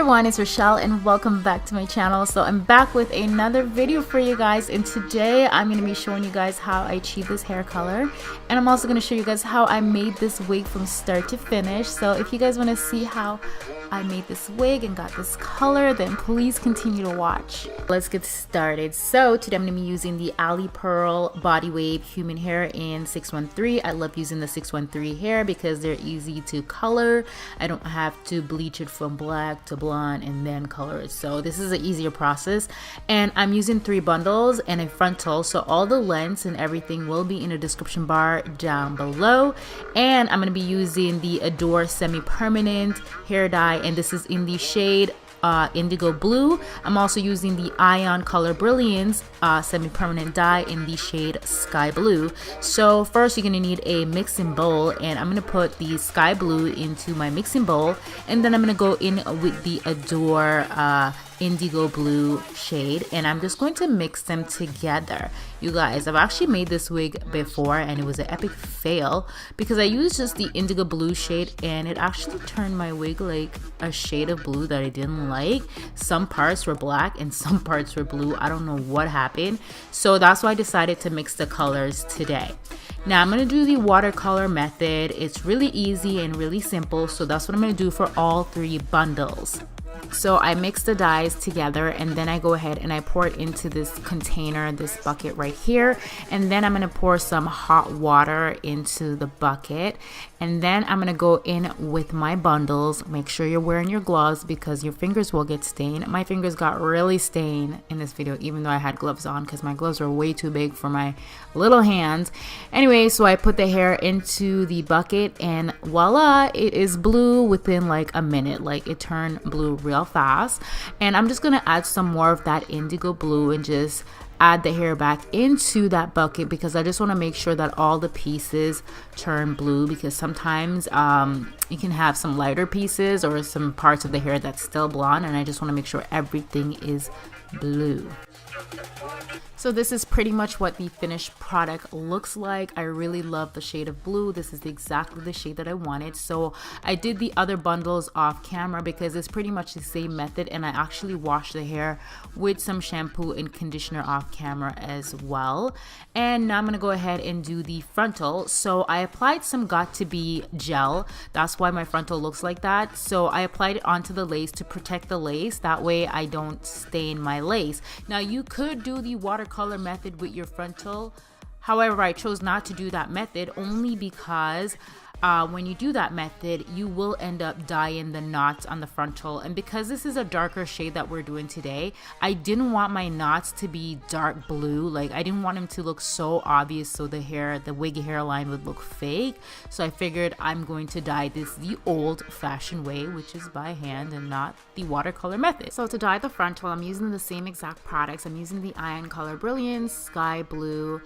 everyone, it's Rochelle and welcome back to my channel. So I'm back with another video for you guys, and today I'm going to be showing you guys how I achieved this hair color, and I'm also going to show you guys how I made this wig from start to finish. So if you guys want to see how I made this wig and got this color, then please continue to watch. Let's get started. So today I'm going to be using the Alipearl Body Wave Human Hair in 613. I love using the 613 hair because they're easy to color. I don't have to bleach it from black to blonde and then color it. So this is an easier process, and I'm using 3 bundles and a frontal, so all the lengths and everything will be in the description bar down below. And I'm going to be using the Adore semi-permanent hair dye, and this is in the shade indigo blue. I'm also using the Ion Color Brilliance semi-permanent dye in the shade sky blue. So first you're gonna need a mixing bowl, and I'm gonna put the sky blue into my mixing bowl, and then I'm gonna go in with the Adore indigo blue shade, and I'm just going to mix them together. You guys, I've actually made this wig before and it was an epic fail because I used just the indigo blue shade and it actually turned my wig like a shade of blue that I didn't like. Some parts were black and some parts were blue. I don't know what happened, so that's why I decided to mix the colors today. Now I'm going to do the watercolor method. It's really easy and really simple, so that's what I'm going to do for all 3 bundles. So I mix the dyes together, and then I go ahead and I pour it into this container, this bucket right here, and then I'm going to pour some hot water into the bucket, and then I'm going to go in with my bundles. Make sure you're wearing your gloves because your fingers will get stained. My fingers got really stained in this video even though I had gloves on because my gloves were way too big for my little hands. Anyway, so I put the hair into the bucket and voila, it is blue within like a minute. Like it turned blue real fast, and I'm just gonna add some more of that indigo blue and just add the hair back into that bucket because I just want to make sure that all the pieces turn blue, because sometimes you can have some lighter pieces or some parts of the hair that's still blonde, and I just want to make sure everything is blue. So this is pretty much what the finished product looks like. I really love the shade of blue. This is exactly the shade that I wanted. So I did the other bundles off camera because it's pretty much the same method, and I actually washed the hair with some shampoo and conditioner off camera as well. And now I'm gonna go ahead and do the frontal. So I applied some Got To Be gel. That's why my frontal looks like that. So I applied it onto the lace to protect the lace. That way I don't stain my lace. Now you could do the watercolor method with your frontal. However, I chose not to do that method only because when you do that method, you will end up dyeing the knots on the frontal. And because this is a darker shade that we're doing today, I didn't want my knots to be dark blue. Like I didn't want them to look so obvious so the wig hairline would look fake. So I figured I'm going to dye this the old-fashioned way, which is by hand and not the watercolor method. So to dye the frontal, I'm using the same exact products. I'm using the Ion Color Brilliance Sky Blue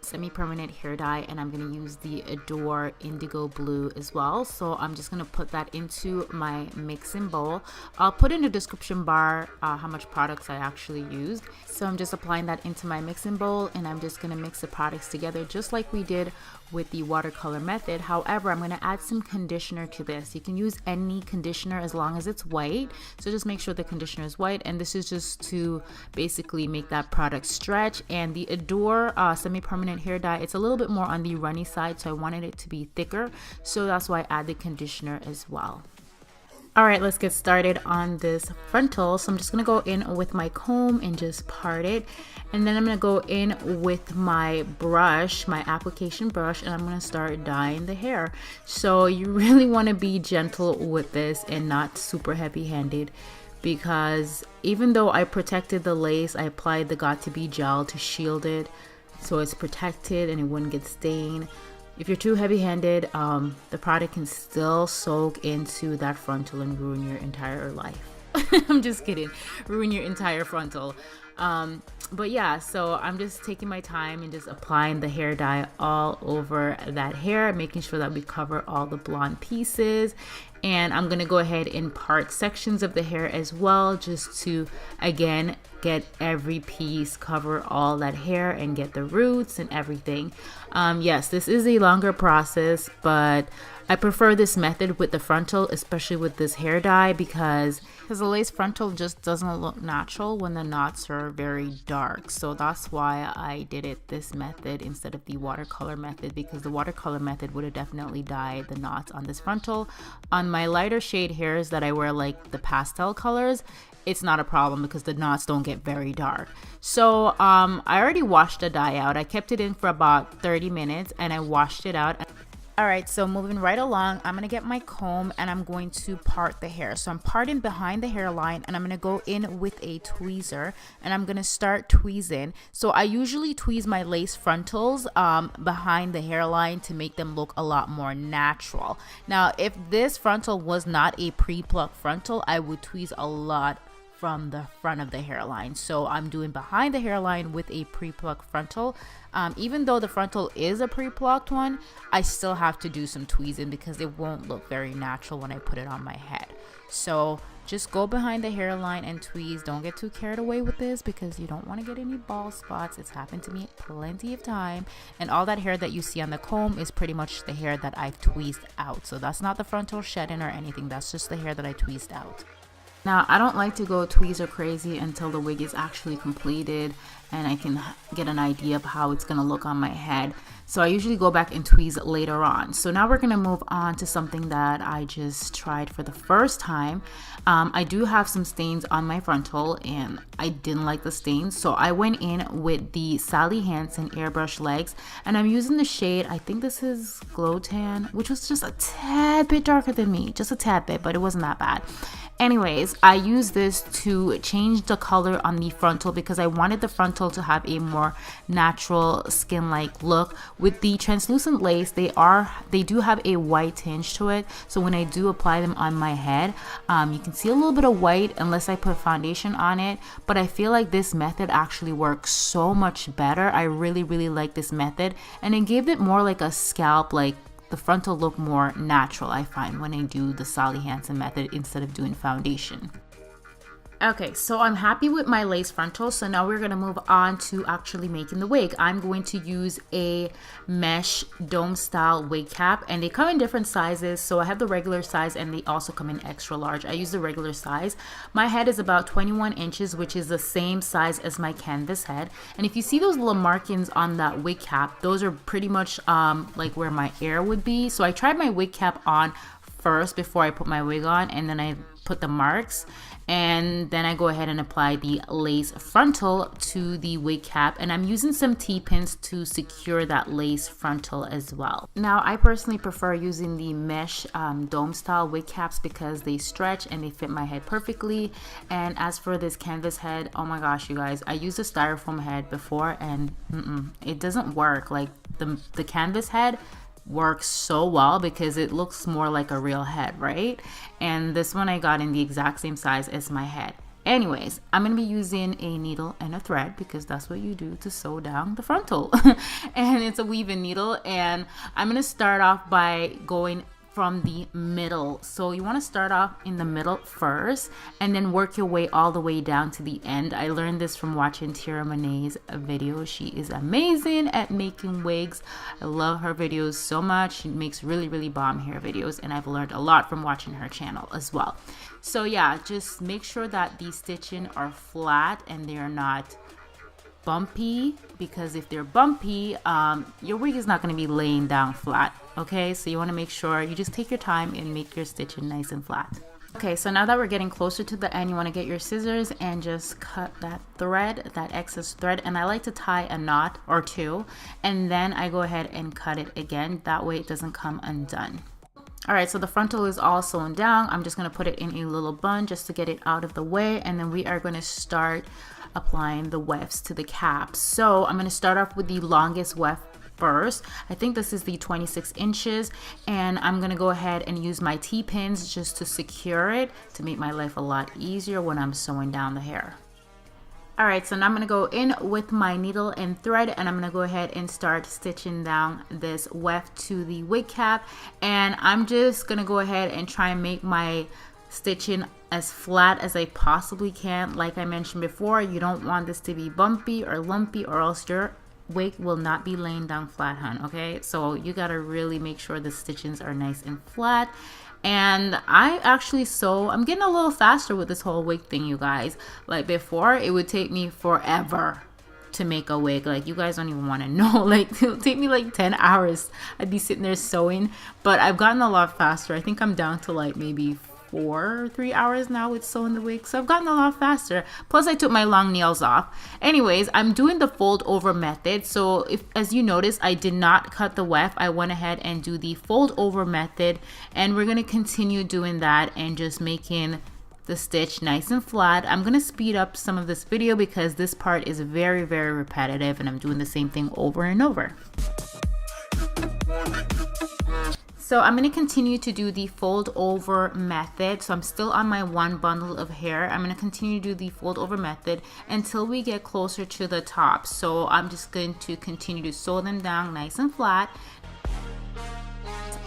semi-permanent hair dye, and I'm going to use the Adore indigo blue as well. So I'm just going to put that into my mixing bowl. I'll put in the description bar how much products I actually used. So I'm just applying that into my mixing bowl, and I'm just going to mix the products together just like we did with the watercolor method. However, I'm going to add some conditioner to this. You can use any conditioner as long as it's white, so just make sure the conditioner is white, and this is just to basically make that product stretch. And the Adore semi-permanent hair dye, it's a little bit more on the runny side, so I wanted it to be thicker, so that's why I add the conditioner as well. Alright, let's get started on this frontal. So I'm just going to go in with my comb and just part it. And then I'm going to go in with my brush, my application brush, and I'm going to start dyeing the hair. So you really want to be gentle with this and not super heavy-handed, because even though I protected the lace, I applied the Got To Be gel to shield it so it's protected and it wouldn't get stained. If you're too heavy-handed, the product can still soak into that frontal and ruin your entire life. I'm just kidding. Ruin your entire frontal. But yeah, so I'm just taking my time and just applying the hair dye all over that hair, making sure that we cover all the blonde pieces. And I'm going to go ahead and part sections of the hair as well, just to, again, get every piece, cover all that hair and get the roots and everything. Yes, this is a longer process, but I prefer this method with the frontal, especially with this hair dye, because the lace frontal just doesn't look natural when the knots are very dark. So that's why I did it this method instead of the watercolor method, because the watercolor method would have definitely dyed the knots on this frontal. On my lighter shade hairs that I wear, like the pastel colors, it's not a problem because the knots don't get very dark. So I already washed the dye out. I kept it in for about 30 minutes and I washed it out. All right, so moving right along, I'm gonna get my comb and I'm going to part the hair. So I'm parting behind the hairline and I'm gonna go in with a tweezer and I'm gonna start tweezing. So I usually tweeze my lace frontals behind the hairline to make them look a lot more natural. Now, if this frontal was not a pre-plucked frontal, I would tweeze a lot from the front of the hairline. So I'm doing behind the hairline with a pre-plucked frontal. Even though the frontal is a pre-plucked one, I still have to do some tweezing because it won't look very natural when I put it on my head. So just go behind the hairline and tweeze. Don't get too carried away with this because you don't want to get any bald spots. It's happened to me plenty of time. And all that hair that you see on the comb is pretty much the hair that I've tweezed out. So that's not the frontal shedding or anything. That's just the hair that I tweezed out. Now, I don't like to go tweezer crazy until the wig is actually completed and I can get an idea of how it's going to look on my head. So I usually go back and tweeze later on. So now we're going to move on to something that I just tried for the first time. I do have some stains on my frontal and I didn't like the stains. So I went in with the Sally Hansen airbrush legs and I'm using the shade, I think this is Glow Tan, which was just a tad bit darker than me, just a tad bit, but it wasn't that bad. Anyways, I use this to change the color on the frontal because I wanted the frontal to have a more natural skin-like look. With the translucent lace, they do have a white tinge to it. So when I do apply them on my head, you can see a little bit of white unless I put foundation on it. But I feel like this method actually works so much better. I really, really like this method. And it gave it more like a scalp, like the frontal look more natural, I find, when I do the Sally Hansen method instead of doing foundation. Okay, so I'm happy with my lace frontal. So now we're going to move on to actually making the wig. I'm going to use a mesh dome style wig cap and they come in different sizes. So I have the regular size and they also come in extra large. I use the regular size. My head is about 21 inches, which is the same size as my canvas head. And if you see those little markings on that wig cap, those are pretty much like where my ear would be. So I tried my wig cap on first before I put my wig on, and then I put the marks, and then I go ahead and apply the lace frontal to the wig cap, and I'm using some T-pins to secure that lace frontal as well. Now I personally prefer using the mesh dome style wig caps because they stretch and they fit my head perfectly. And as for this canvas head, oh my gosh, you guys, I used a styrofoam head before and it doesn't work. Like the canvas head works so well because it looks more like a real head, right? And this one I got in the exact same size as my head. Anyways, I'm going to be using a needle and a thread because that's what you do to sew down the frontal. And it's a weave-in needle, and I'm going to start off by going from the middle. So you want to start off in the middle first and then work your way all the way down to the end. I learned this from watching Tira Monet's video. She is amazing at making wigs. I love her videos so much. She makes really, really bomb hair videos, and I've learned a lot from watching her channel as well. So yeah, just make sure that the stitching are flat and they're not bumpy, because if they're bumpy, your wig is not going to be laying down flat. Okay, so you want to make sure you just take your time and make your stitching nice and flat. Okay, so now that we're getting closer to the end, you want to get your scissors and just cut that thread, that excess thread. And I like to tie a knot or two, and then I go ahead and cut it again. That way it doesn't come undone. All right, so the frontal is all sewn down. I'm just going to put it in a little bun just to get it out of the way, and then we are going to start applying the wefts to the cap. So I'm going to start off with the longest weft first. I think this is the 26 inches, and I'm going to go ahead and use my T-pins just to secure it to make my life a lot easier when I'm sewing down the hair. All right, so now I'm going to go in with my needle and thread, and I'm going to go ahead and start stitching down this weft to the wig cap. And I'm just going to go ahead and try and make my stitching as flat as I possibly can. Like I mentioned before, you don't want this to be bumpy or lumpy, or else your wig will not be laying down flat, hun, okay? So you gotta really make sure the stitchings are nice and flat. And I'm getting a little faster with this whole wig thing, you guys. Like before, it would take me forever to make a wig. Like, you guys don't even want to know. Like, it'll take me like 10 hours. I'd be sitting there sewing, but I've gotten a lot faster. I think I'm down to like maybe 4 or 3 hours now with sewing the wig, so I've gotten a lot faster. Plus I took my long nails off. Anyways, I'm doing the fold over method. So if, as you notice, I did not cut the weft, I went ahead and do the fold over method, and we're going to continue doing that and just making the stitch nice and flat. I'm going to speed up some of this video because this part is very, very repetitive and I'm doing the same thing over and over. So I'm going to continue to do the fold over method. So I'm still on my one bundle of hair. I'm going to continue to do the fold over method until we get closer to the top. So I'm just going to continue to sew them down nice and flat.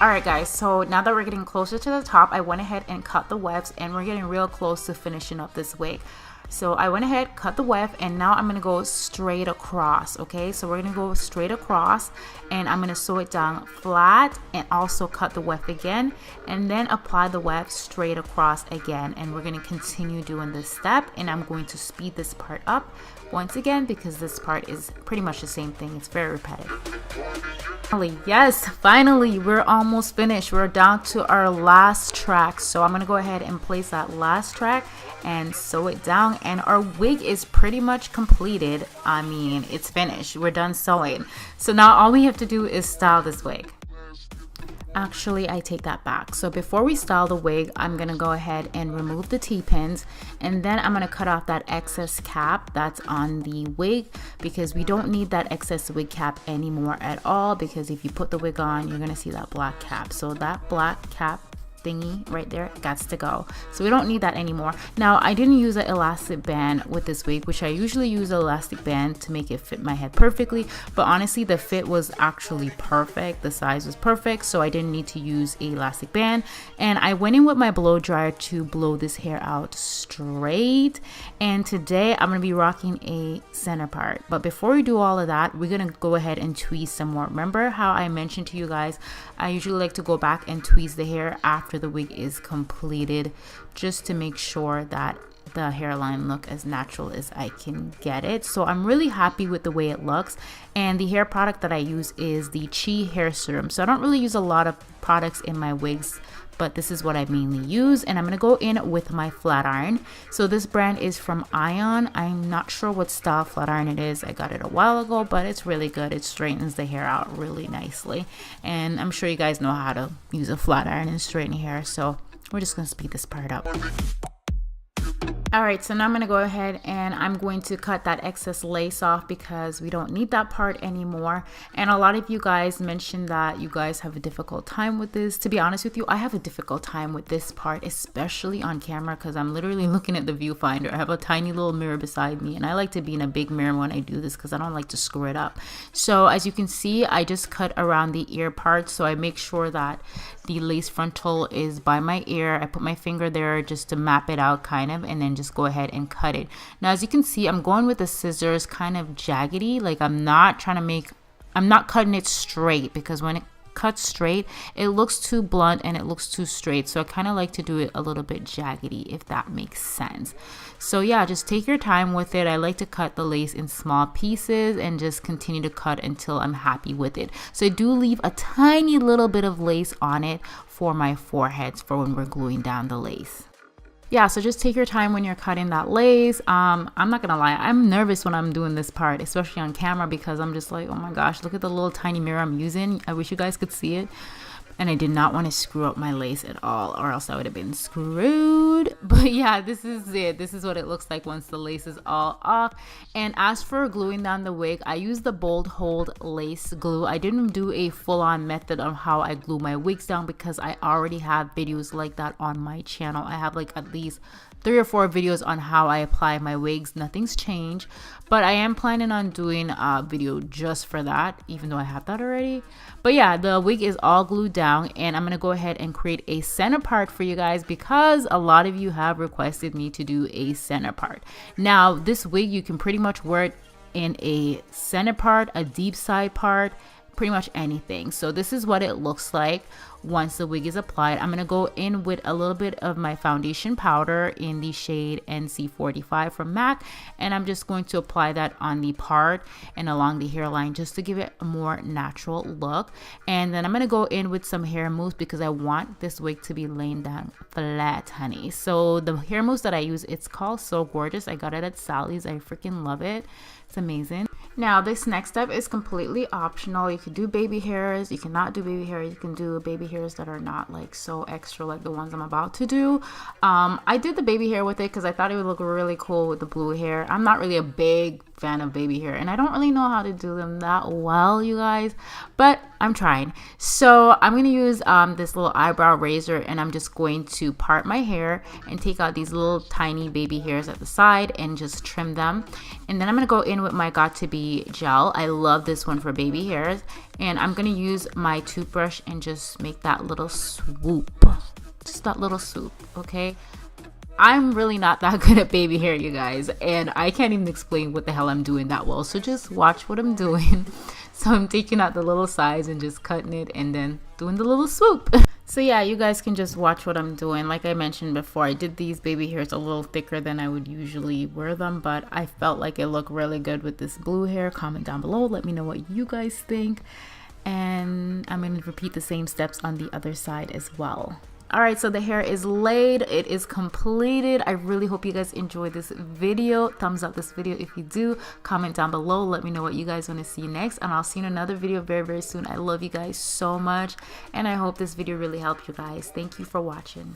Alright guys, so now that we're getting closer to the top, I went ahead and cut the wefts, and we're getting real close to finishing up this wig. So I went ahead, cut the weft, and now I'm going to go straight across, okay? So we're going to go straight across, and I'm going to sew it down flat and also cut the weft again, and then apply the weft straight across again. And we're going to continue doing this step, and I'm going to speed this part up once again because this part is pretty much the same thing. It's very repetitive. Yes, finally, we're almost finished. We're down to our last track. So I'm going to go ahead and place that last track and sew it down, and our wig is pretty much completed. I mean, it's finished. We're done sewing. So now all we have to do is style this wig. Actually, I take that back. So before we style the wig, I'm going to go ahead and remove the T-pins, and then I'm going to cut off that excess cap that's on the wig because we don't need that excess wig cap anymore at all, because if you put the wig on, you're going to see that black cap. So that black cap thingy right there gots to go, so we don't need that anymore. Now I didn't use an elastic band with this wig, which I usually use an elastic band to make it fit my head perfectly, but honestly the fit was actually perfect, the size was perfect, so I didn't need to use an elastic band. And I went in with my blow dryer to blow this hair out straight, and today I'm going to be rocking a center part. But before we do all of that, we're going to go ahead and tweeze some more. Remember how I mentioned to you guys I usually like to go back and tweeze the hair after the wig is completed, just to make sure that the hairline look as natural as I can get it. So I'm really happy with the way it looks, and the hair product that I use is the Chi hair serum. So I don't really use a lot of products in my wigs, but this is what I mainly use. And I'm going to go in with my flat iron. So this brand is from Ion. I'm not sure what style flat iron it is. I got it a while ago, but it's really good. It straightens the hair out really nicely, and I'm sure you guys know how to use a flat iron and straighten hair, so we're just going to speed this part up. Alright, so now I'm going to go ahead and I'm going to cut that excess lace off because we don't need that part anymore. And a lot of you guys mentioned that you guys have a difficult time with this. To be honest with you, I have a difficult time with this part, especially on camera, because I'm literally looking at the viewfinder. I have a tiny little mirror beside me, and I like to be in a big mirror when I do this because I don't like to screw it up. So as you can see, I just cut around the ear part, so I make sure that the lace frontal is by my ear. I put my finger there just to map it out kind of, and then just go ahead and cut it. Now as you can see, I'm going with the scissors kind of jaggedy, like I'm not cutting it straight, because when it cuts straight it looks too blunt and it looks too straight. So I kind of like to do it a little bit jaggedy, if that makes sense. So yeah, just take your time with it. I like to cut the lace in small pieces and just continue to cut until I'm happy with it. So I do leave a tiny little bit of lace on it for my foreheads for when we're gluing down the lace. Yeah, so just take your time when you're cutting that lace. I'm not gonna lie, I'm nervous when I'm doing this part, especially on camera, because I'm just like, oh my gosh, look at the little tiny mirror I'm using. I wish you guys could see it. And I did not want to screw up my lace at all, or else I would have been screwed. But yeah, this is it. This is what it looks like once the lace is all off. And as for gluing down the wig, I use the Bold Hold lace glue. I didn't do a full-on method on how I glue my wigs down because I already have videos like that on my channel. I have like at least 3 or 4 videos on how I apply my wigs. Nothing's changed, but I am planning on doing a video just for that, even though I have that already. But yeah, the wig is all glued down, and I'm gonna go ahead and create a center part for you guys because a lot of you have requested me to do a center part. Now this wig, you can pretty much wear it in a center part, a deep side part, pretty much anything. So this is what it looks like once the wig is applied. I'm going to go in with a little bit of my foundation powder in the shade NC45 from MAC, and I'm just going to apply that on the part and along the hairline just to give it a more natural look. And then I'm going to go in with some hair mousse because I want this wig to be laying down flat, honey. So the hair mousse that I use, it's called So Gorgeous. I got it at Sally's. I freaking love it. It's amazing. Now this next step is completely optional. You can do baby hairs, you cannot do baby hair, you can do baby hairs that are not like so extra like the ones I'm about to do. I did the baby hair with it because I thought it would look really cool with the blue hair. I'm not really a big fan of baby hair and I don't really know how to do them that well, you guys, but I'm trying. So I'm going to use this little eyebrow razor, and I'm just going to part my hair and take out these little tiny baby hairs at the side and just trim them. And then I'm going to go in with my Got To Be gel. I love this one for baby hairs, and I'm going to use my toothbrush and just make that little swoop, just that little swoop. Okay, I'm really not that good at baby hair, you guys, and I can't even explain what the hell I'm doing that well, so just watch what I'm doing. So I'm taking out the little sides and just cutting it and then doing the little swoop. So yeah, you guys can just watch what I'm doing. Like I mentioned before, I did these baby hairs a little thicker than I would usually wear them, but I felt like it looked really good with this blue hair. Comment down below, let me know what you guys think. And I'm going to repeat the same steps on the other side as well. Alright, so the hair is laid, it is completed. I really hope you guys enjoyed this video. Thumbs up this video if you do. Comment down below, let me know what you guys want to see next, and I'll see you in another video very, very soon. I love you guys so much, and I hope this video really helped you guys. Thank you for watching.